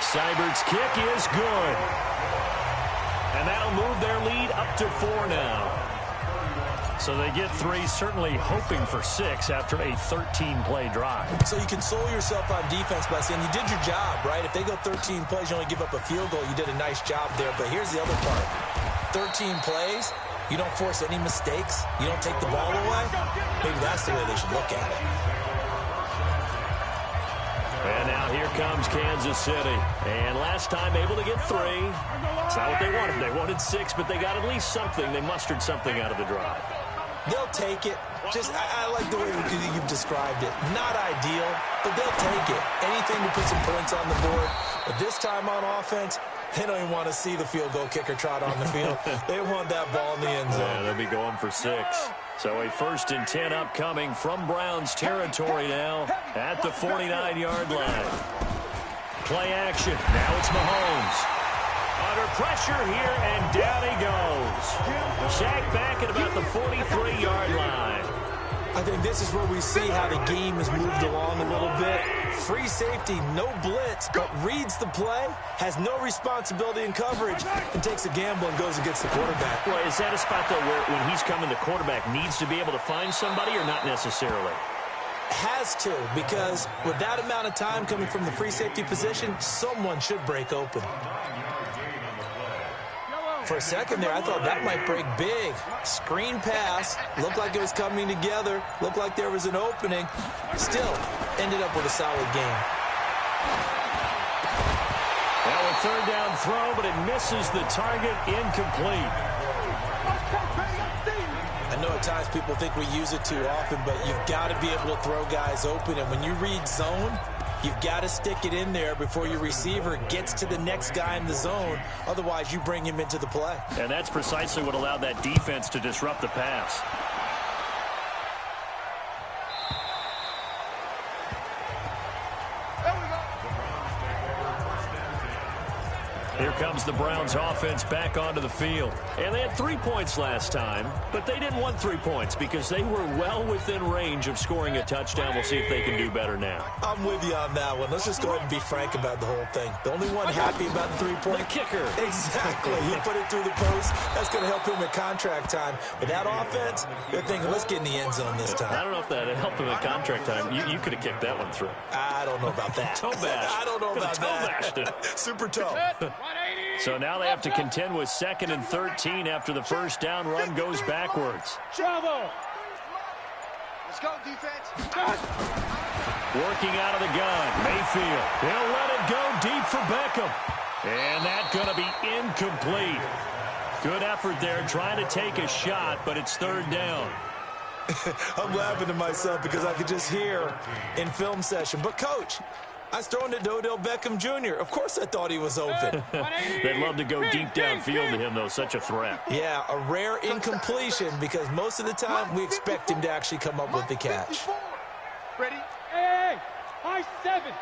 Seibert's kick is good. And that'll move their lead up to 4 now. So they get 3, certainly hoping for 6 after a 13-play drive. So you console yourself on defense by saying you did your job, right? If they go 13 plays, you only give up a field goal, you did a nice job there. But here's the other part. 13 plays, you don't force any mistakes, you don't take the ball away. Maybe that's the way they should look at it. And now here comes Kansas City. And last time able to get 3. It's not what they wanted. They wanted 6, but they got at least something. They mustered something out of the drive. They'll take it. I like the way you've described it. Not ideal, but they'll take it. Anything to put some points on the board. But this time on offense, they don't even want to see the field goal kicker trot on the field. They want that ball in the end zone. Yeah, they'll be going for 6. So a 1st and 10 upcoming from Browns territory now at the 49-yard line. Play action. Now it's Mahomes. Under pressure here, and down he goes. Sacked back at about the 43-yard line. I think this is where we see how the game has moved along a little bit. Free safety, no blitz, but reads the play, has no responsibility in coverage, and takes a gamble and goes against the quarterback. Well, is that a spot, though, where when he's coming, the quarterback needs to be able to find somebody or not necessarily? Has to, because with that amount of time coming from the free safety position, someone should break open. For a second there, I thought that might break big. Screen pass. Looked like it was coming together. Looked like there was an opening. Still, ended up with a solid game. Well, a third down throw, but it misses the target. Incomplete. I know at times people think we use it too often, but you've got to be able to throw guys open. And when you read zone, you've got to stick it in there before your receiver gets to the next guy in the zone. Otherwise, you bring him into the play. And that's precisely what allowed that defense to disrupt the pass. Here comes the Browns offense back onto the field. And they had 3 points last time, but they didn't want 3 points because they were well within range of scoring a touchdown. We'll see if they can do better now. I'm with you on that one. Let's just go ahead and be frank about the whole thing. The only one happy about the 3-point. The kicker. Exactly. He put it through the post. That's going to help him at contract time. But that offense, they're thinking, let's get in the end zone this time. I don't know if that helped him at contract time. You could have kicked that one through. I don't know about that. Toe bash. I don't know about that. Toe bashed it. Super toe. So now they have to contend with 2nd and 13 after the first down run goes backwards. Travel. Let's go, defense. Working out of the gun, Mayfield. He'll let it go deep for Beckham. And that's going to be incomplete. Good effort there trying to take a shot, but it's 3rd down. I'm laughing to myself because I could just hear in film session. But, Coach, I was throwing it to Odell Beckham Jr. Of course I thought he was open. They'd love to go deep downfield to him, though. Such a threat. Yeah, a rare incompletion because most of the time we expect him to actually come up with the catch. Ready? Hey, high 7.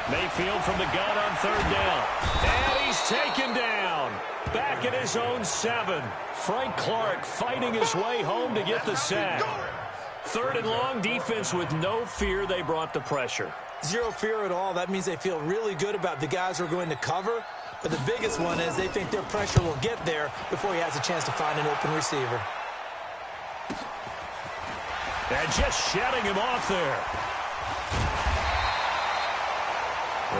Mayfield from the gun on 3rd down. And he's taken down. Back at his own 7. Frank Clark fighting his way home to get the sack. 3rd and long, defense with no fear. They brought the pressure. Zero fear at all. That means they feel really good about the guys who are going to cover. But the biggest one is they think their pressure will get there before he has a chance to find an open receiver. And just shutting him off there.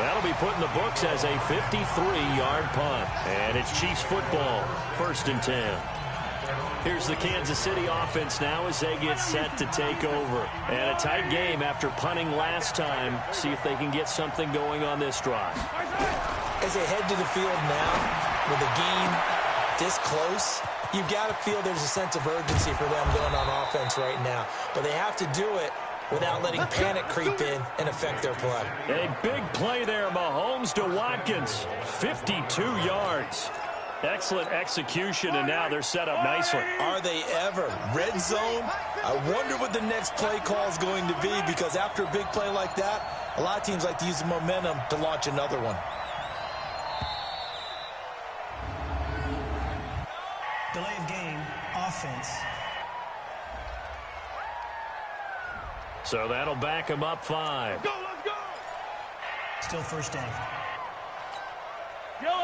That'll be put in the books as a 53-yard punt. And it's Chiefs football, 1st and 10. Here's the Kansas City offense now as they get set to take over. And a tight game after punting last time. See if they can get something going on this drive. As they head to the field now, with the game this close, you've got to feel there's a sense of urgency for them going on offense right now. But they have to do it without letting panic creep in and affect their play. A big play there, Mahomes to Watkins. 52 yards. Excellent execution, and now they're set up nicely. Are they ever? Red zone, I wonder what the next play call is going to be, because after a big play like that, a lot of teams like to use the momentum to launch another one. Delay of game, offense. So that'll back him up 5. Let's go! Still first down.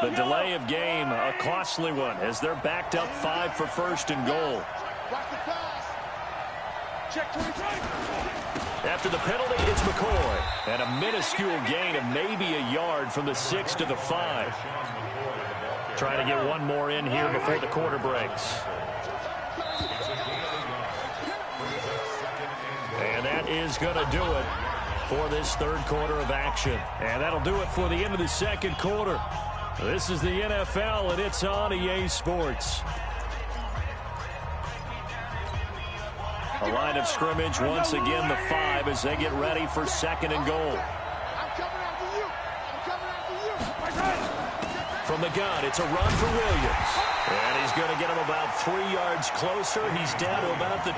The delay of game, a costly one, as they're backed up 5 for first and goal. Watch the pass. Check 23. After the penalty, it's McCoy. And a minuscule gain of maybe a yard from the 6 to the 5. Trying to get one more in here before the quarter breaks. And that is going to do it for this third quarter of action. And that'll do it for the end of the second quarter. This is the NFL, and it's on EA Sports. A line of scrimmage, once again the 5 as they get ready for second and goal. I'm coming after you. I'm coming after you. From the gun, it's a run for Williams. And he's going to get him about 3 yards closer. He's down to about the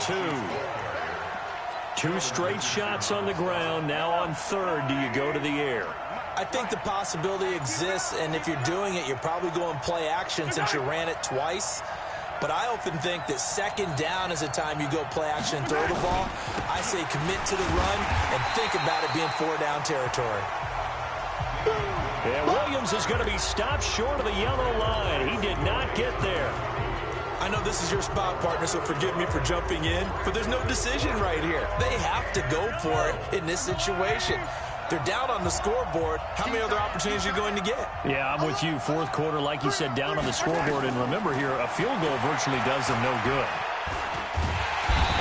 2. 2 straight shots on the ground. Now on third, do you go to the air? I think the possibility exists, and if you're doing it, you're probably going play action since you ran it twice. But I often think that second down is the time you go play action and throw the ball. I say commit to the run and think about it being 4-down territory. Yeah, Williams is going to be stopped short of the yellow line. He did not get there. I know this is your spot, partner, so forgive me for jumping in, but there's no decision right here. They have to go for it in this situation. They're down on the scoreboard. How many other opportunities are you going to get? Yeah, I'm with you. Fourth quarter, like you said, down on the scoreboard. And remember here, a field goal virtually does them no good.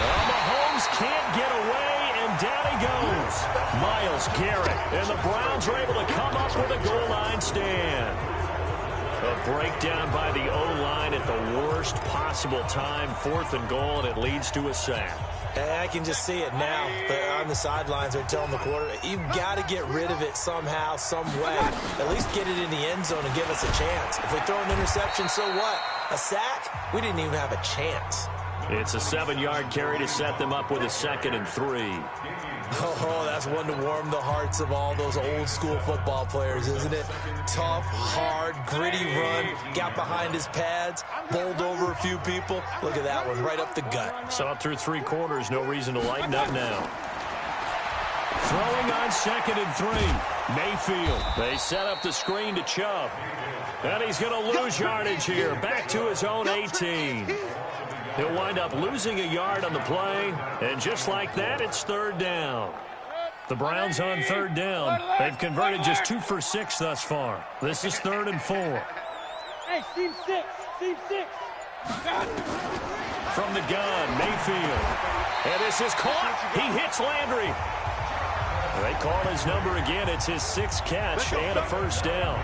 Well, Mahomes can't get away, and down he goes. Myles Garrett, and the Browns are able to come up with a goal line stand. A breakdown by the O-line at the worst possible time. 4th and goal, and it leads to a sack. I can just see it now. On the sidelines, they're telling the quarterback, you've got to get rid of it somehow, some way. At least get it in the end zone and give us a chance. If we throw an interception, so what? A sack? We didn't even have a chance. It's a 7-yard carry to set them up with a 2nd and 3. Oh, that's one to warm the hearts of all those old-school football players, isn't it? Tough, hard, gritty run, got behind his pads, bowled over a few people. Look at that one, right up the gut. Saw it through 3 quarters, no reason to lighten up now. Throwing on 2nd and 3. Mayfield, they set up the screen to Chubb. And he's going to lose yardage here, back to his own 18. He'll wind up losing a yard on the play, and just like that, it's 3rd down. The Browns on 3rd down. They've converted just 2 for 6 thus far. This is 3rd and 4. Hey, team 6. Team 6. From the gun, Mayfield. And this is caught. He hits Landry. They call his number again. It's his 6th catch and a 1st down.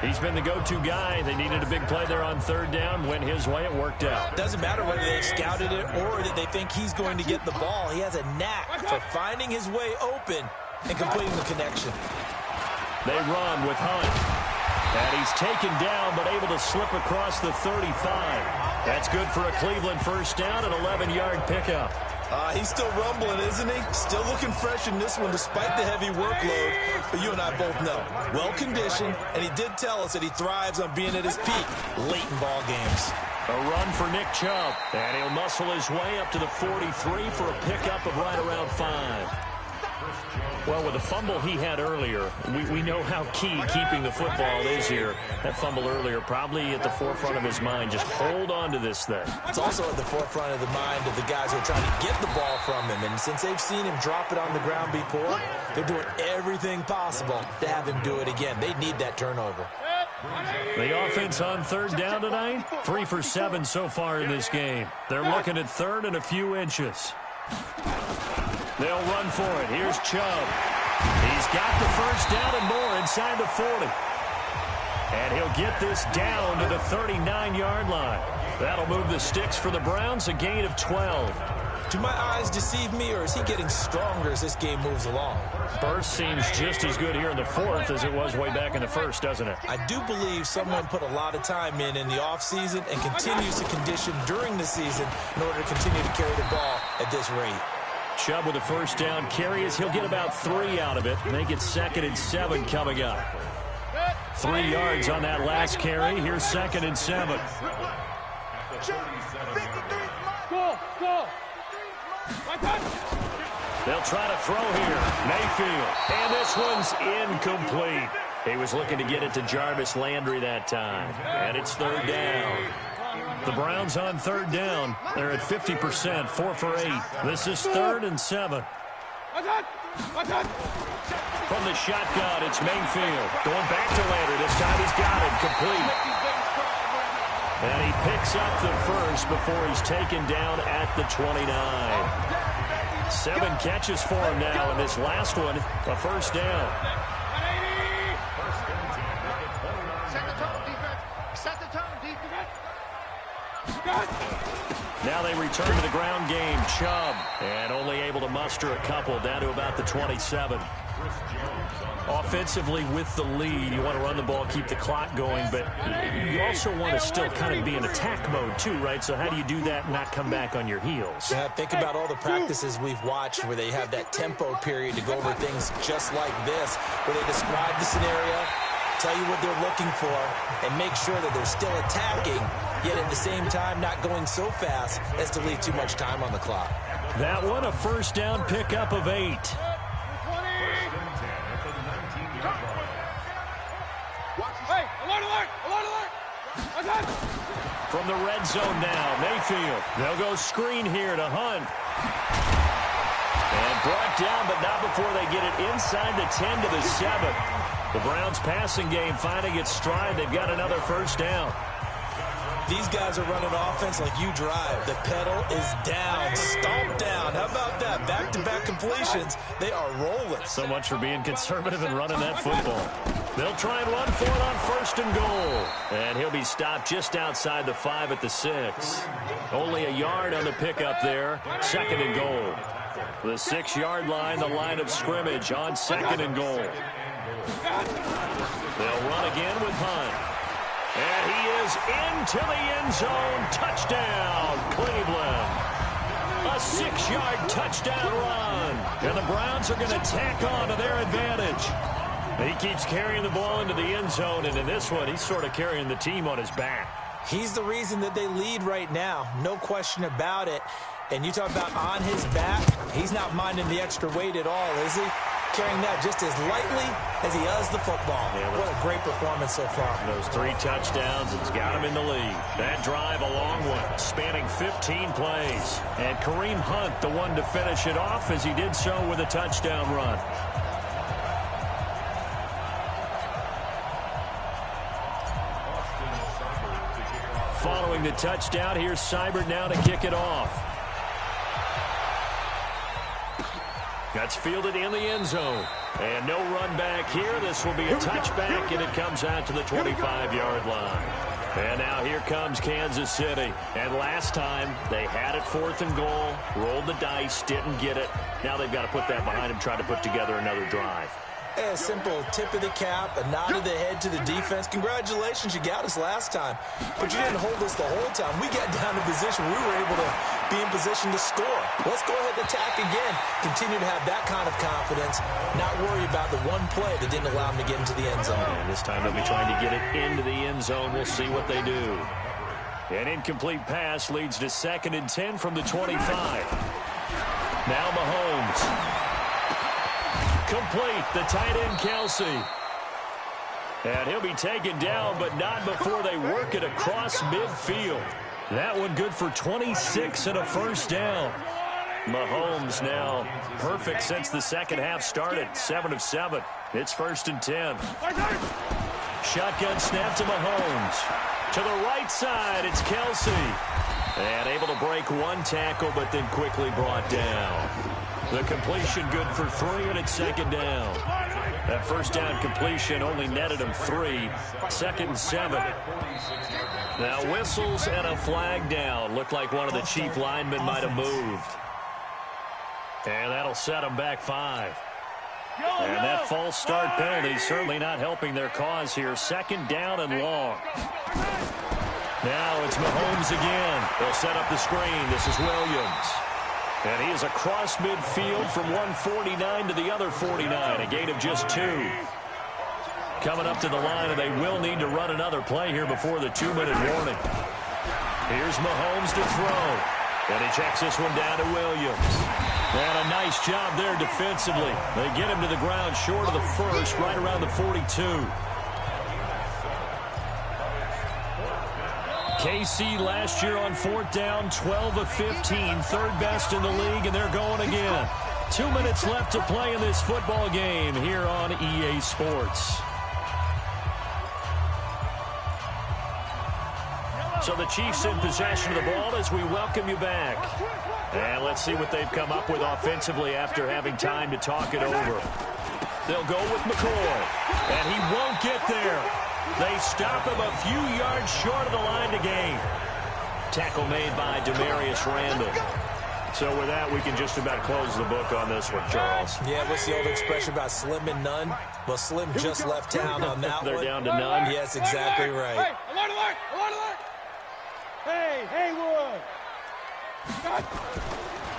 He's been the go-to guy. They needed a big play there on 3rd down. Went his way. It worked out. Doesn't matter whether they scouted it or that they think he's going to get the ball. He has a knack for finding his way open and completing the connection. They run with Hunt. And he's taken down but able to slip across the 35. That's good for a Cleveland 1st down, an 11-yard pickup. He's still rumbling, isn't he? Still looking fresh in this one despite the heavy workload. But you and I both know, well-conditioned, and he did tell us that he thrives on being at his peak late in ball games. A run for Nick Chubb, and he'll muscle his way up to the 43 for a pickup of right around 5. Well, with the fumble he had earlier, we know how key keeping the football is here. That fumble earlier probably at the forefront of his mind. Just hold on to this thing. It's also at the forefront of the mind of the guys who are trying to get the ball from him. And since they've seen him drop it on the ground before, they're doing everything possible to have him do it again. They need that turnover. The offense on 3rd down tonight, 3 for 7 so far in this game. They're looking at 3rd and a few inches. They'll run for it. Here's Chubb. He's got the 1st down and more inside the 40. And he'll get this down to the 39-yard line. That'll move the sticks for the Browns, a gain of 12. Do my eyes deceive me, or is he getting stronger as this game moves along? Burst seems just as good here in the fourth as it was way back in the first, doesn't it? I do believe someone put a lot of time in the offseason and continues to condition during the season in order to continue to carry the ball at this rate. Chubb with a first down carry as he'll get about 3 out of it. Make it 2nd and 7 coming up. 3 yards on that last carry. Here's 2nd and 7. Go. They'll try to throw here. Mayfield. And this one's incomplete. He was looking to get it to Jarvis Landry that time. And it's 3rd down. The Browns on 3rd down. They're at 50%, 4 for 8. This is 3rd and 7. From the shotgun, it's Mayfield. Going back to Landry. This time he's got it. Complete. And he picks up the first before he's taken down at the 29. 7 catches for him now, and this last one, a first down. Set the tone, defense. Now they return to the ground game. Chubb, and only able to muster a couple, down to about the 27. Offensively with the lead, you want to run the ball, keep the clock going, but you also want to still kind of be in attack mode too, right? So how do you do that and not come back on your heels? Yeah, think about all the practices we've watched where they have that tempo period to go over things just like this, where they describe the scenario, tell you what they're looking for, and make sure that they're still attacking, yet at the same time not going so fast as to leave too much time on the clock. That one, a first down pickup of 8. Hey, alert! From the red zone now, Mayfield. They'll go screen here to Hunt. And brought down, but not before they get it inside the 10 to the 7. The Browns passing game finding its stride. They've got another first down. These guys are running offense like you drive. The pedal is down, stomped down. How about that? Back-to-back completions. They are rolling. So much for being conservative and running that football. They'll try and run for it on 1st and goal. And he'll be stopped just outside the 5 at the 6. Only a yard on the pickup there. 2nd and goal. The 6-yard line, the line of scrimmage on 2nd and goal. They'll run again with Hunt. And he is into the end zone. Touchdown, Cleveland. A 6-yard touchdown run. And the Browns are going to tack on to their advantage. He keeps carrying the ball into the end zone, and in this one, he's sort of carrying the team on his back. He's the reason that they lead right now. No question about it. And you talk about on his back, he's not minding the extra weight at all, is he? Carrying that just as lightly as he does the football. Yeah, what a great performance so far. Those 3 touchdowns, it's got him in the lead. That drive, a long one, spanning 15 plays. And Kareem Hunt, the one to finish it off, as he did so with a touchdown run. Following the touchdown, here's Seibert now to kick it off. That's fielded in the end zone. And no run back here. This will be a touchback, and it comes out to the 25-yard line. And now here comes Kansas City. And last time, they had it 4th and goal, rolled the dice, didn't get it. Now they've got to put that behind them, try to put together another drive. A simple tip of the cap, a nod of the head to the defense. Congratulations, you got us last time. But you didn't hold us the whole time. We got down to position. We were able to be in position to score. Let's go ahead and attack again. Continue to have that kind of confidence. Not worry about the one play that didn't allow them to get into the end zone. And this time they'll be trying to get it into the end zone. We'll see what they do. An incomplete pass leads to 2nd and 10 from the 25. Now Mahomes. Complete, the tight end, Kelsey. And he'll be taken down, but not before they work it across midfield. That one good for 26 and a first down. Mahomes now perfect since the second half started. 7 of 7. It's 1st and 10. Shotgun snap to Mahomes. To the right side, it's Kelsey. And able to break one tackle, but then quickly brought down. The completion good for 3, and it's 2nd down. That first down completion only netted him 3. 2nd and 7. Now whistles and a flag down. Looked like one of the chief linemen might have moved. And that'll set them back 5. And that false start penalty certainly not helping their cause here. 2nd down and long. Now it's Mahomes again. They'll set up the screen. This is Williams. And he is across midfield from one 49 to the other 49. A gain of just 2. Coming up to the line, and they will need to run another play here before the 2-minute warning. Here's Mahomes to throw. And he checks this one down to Williams. And a nice job there defensively. They get him to the ground short of the first, right around the 42. KC last year on 4th down, 12 of 15, 3rd best in the league, and they're going again. 2 minutes left to play in this football game here on EA Sports. So the Chiefs in possession of the ball as we welcome you back. And let's see what they've come up with offensively after having time to talk it over. They'll go with McCoy. And he won't get there. They stop him a few yards short of the line to gain. Tackle made by Demarius Randall. So with that, we can just about close the book on this one, Charles. Yeah, what's the old expression about slim and none? Well, Slim just left town on that They're one. down to none. Yes, exactly right. Hey, alert, alert, alert, alert. Hey, Haywood.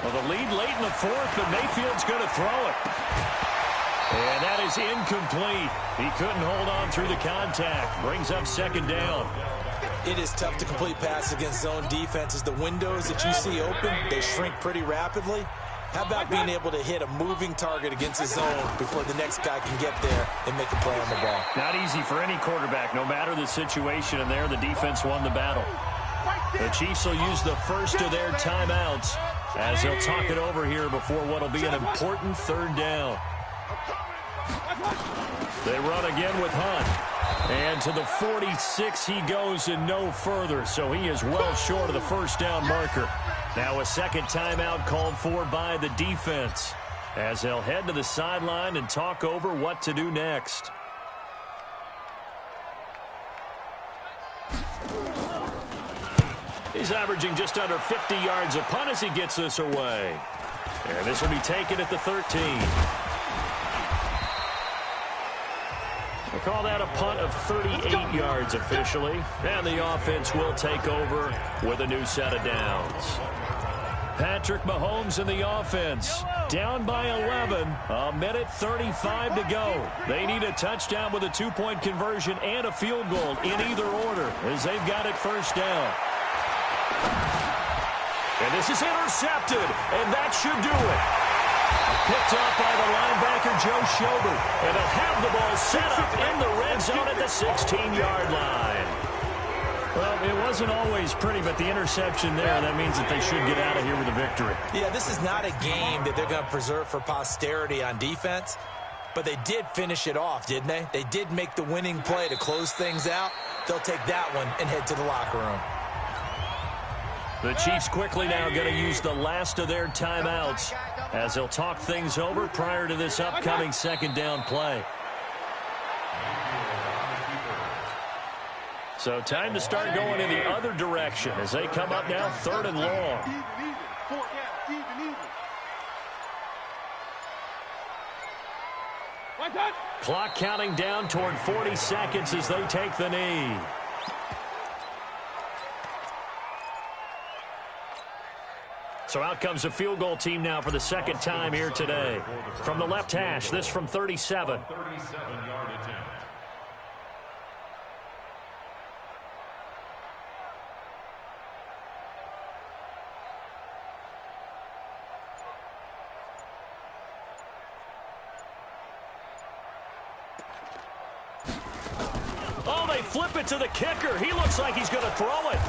Well, the lead late in the 4th, but Mayfield's going to throw it. And that is incomplete. He couldn't hold on through the contact. Brings up 2nd down. It is tough to complete passes against zone defenses. The windows that you see open, they shrink pretty rapidly. How about being able to hit a moving target against a zone before the next guy can get there and make a play on the ball? Not easy for any quarterback, no matter the situation. And there, the defense won the battle. The Chiefs will use the first of their timeouts as they'll talk it over here before what will be an important 3rd down. They run again with Hunt. And to the 46 he goes and no further, so he is well short of the 1st down marker. Now a 2nd timeout called for by the defense as they'll head to the sideline and talk over what to do next. He's averaging just under 50 yards a punt as he gets this away. And this will be taken at the 13. We'll call that a punt of 38 yards officially. And the offense will take over with a new set of downs. Patrick Mahomes in the offense. Down by 11. A minute 35 to go. They need a touchdown with a 2-point conversion and a field goal in either order as they've got it 1st down. And this is intercepted, and that should do it. Picked up by the linebacker, Joe Schobert. And they'll have the ball set up in the red zone at the 16-yard line. Well, it wasn't always pretty, but the interception there, that means that they should get out of here with a victory. Yeah, this is not a game that they're going to preserve for posterity on defense, but they did finish it off, didn't they? They did make the winning play to close things out. They'll take that one and head to the locker room. The Chiefs quickly now going to use the last of their timeouts as they'll talk things over prior to this upcoming 2nd down play. So time to start going in the other direction as they come up now 3rd and long. Clock counting down toward 40 seconds as they take the knee. So out comes the field goal team now for the 2nd time here today. From the left hash, this from 37. 37-yard attempt. Oh, they flip it to the kicker. He looks like he's going to throw it.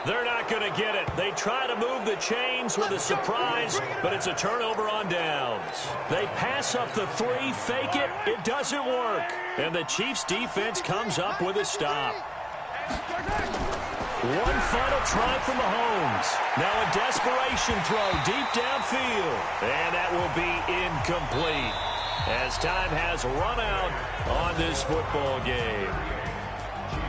They're not going to get it. They try to move the chains with a surprise, but it's a turnover on downs. They pass up the 3, fake it. It doesn't work. And the Chiefs defense comes up with a stop. One final try from Mahomes. Now a desperation throw deep downfield. And that will be incomplete as time has run out on this football game.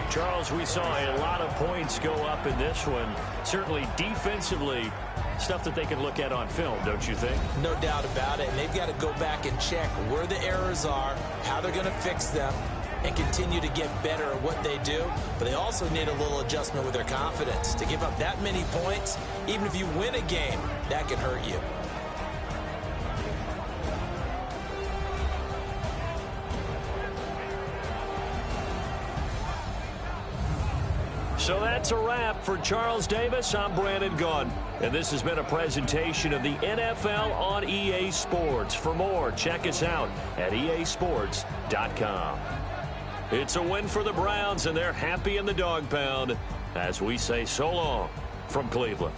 Charles, we saw a lot of points go up in this one. Certainly defensively, Stuff that they can look at on film, don't you think? No doubt about it. And they've got to go back and check where the errors are, how they're going to fix them, and continue to get better at what they do. But they also need a little adjustment with their confidence. To give up that many points, even if you win a game, that can hurt you. So that's a wrap for Charles Davis. I'm Brandon Gunn. And this has been a presentation of the NFL on EA Sports. For more, check us out at easports.com. It's a win for the Browns, and they're happy in the dog pound as we say so long from Cleveland.